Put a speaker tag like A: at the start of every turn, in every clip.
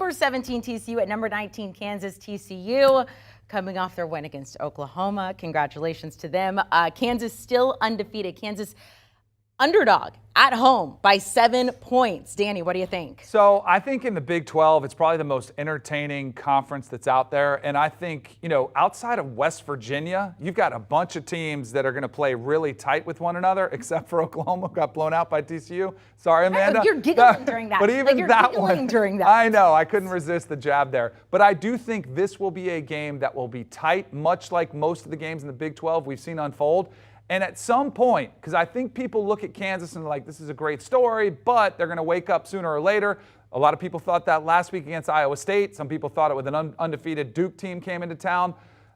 A: number 17 TCU at number 19 Kansas. TCU coming off their win against Oklahoma. Congratulations to them. Kansas still undefeated. Kansas underdog at home by 7 points. Danny, what do you think?
B: So I think in the Big 12, it's probably the most entertaining conference that's out there. And I think, outside of West Virginia, you've got a bunch of teams that are going to play really tight with one another, except for Oklahoma, got blown out by TCU. Sorry, Amanda.
A: You're giggling during that.
B: But even
A: you're
B: that
A: giggling
B: one,
A: during that.
B: I know, I couldn't resist the jab there. But I do think this will be a game that will be tight, much like most of the games in the Big 12 we've seen unfold. And at some point, because I think people look at Kansas and they're like, this is a great story, but they're going to wake up sooner or later. A lot of people thought that last week against Iowa State. Some people thought it with an undefeated Duke team came into town.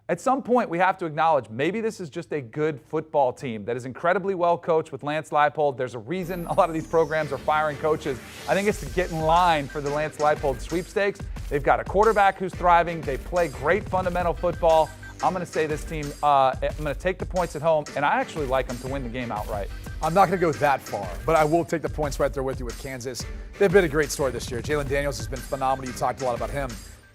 B: At some point, we have to acknowledge maybe this is just a good football team that is incredibly well coached with Lance Leipold. There's a reason a lot of these programs are firing coaches. I think it's to get in line for the Lance Leipold sweepstakes. They've got a quarterback who's thriving. They play great fundamental football. I'm going to say this team, I'm going to take the points at home, and I actually like them to win the game outright.
C: I'm not going to go that far, but I will take the points right there with you with Kansas. They've been a great story this year. Jalen Daniels has been phenomenal. You talked a lot about him.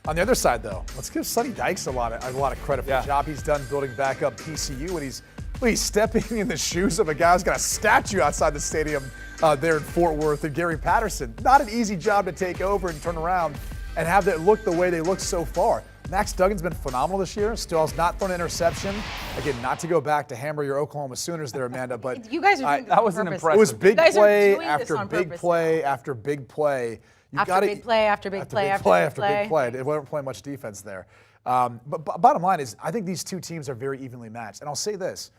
C: On the other side, though, let's give Sonny Dykes a lot of credit for the job he's done building back up TCU, and he's stepping in the shoes of a guy who's got a statue outside the stadium there in Fort Worth, and Gary Patterson. Not an easy job to take over and turn around and have that look the way they look so far. Max Duggan's been phenomenal this year. Still has not thrown an interception. Again, not to go back to hammer your Oklahoma Sooners there, Amanda, but
A: you guys are doing
B: that was an impressive.
C: It was big play after big play after big play.
A: Big play after big play after big play.
C: They weren't playing much defense there. But bottom line is, I think these two teams are very evenly matched. And I'll say this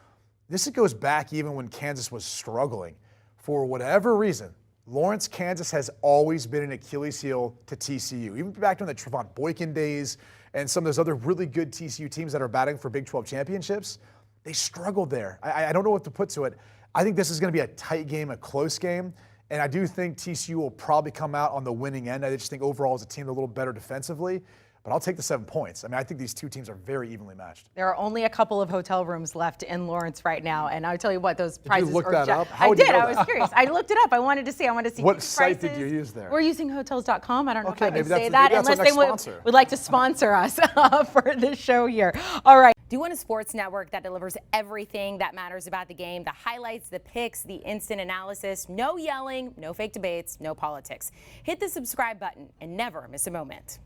C: goes back even when Kansas was struggling. For whatever reason, Lawrence, Kansas has always been an Achilles heel to TCU. Even back during the Trevon Boykin days and some of those other really good TCU teams that are batting for Big 12 championships, they struggled there. I don't know what to put to it. I think this is going to be a tight game, a close game, and I do think TCU will probably come out on the winning end. I just think overall as a team, they're a little better defensively. But I'll take the 7 points. I think these two teams are very evenly matched.
A: There are only a couple of hotel rooms left in Lawrence right now, and I'll tell you what, those prices.
C: Did you look that up?
A: I did. I was curious. I looked it up. I wanted to see.
C: What site did you use there?
A: We're using Hotels.com. I don't know if I can
C: maybe
A: say that unless they would like to sponsor us for this show here. All right. Do you want a sports network that delivers everything that matters about the game? The highlights, the picks, the instant analysis. No yelling, no fake debates, no politics. Hit the subscribe button and never miss a moment.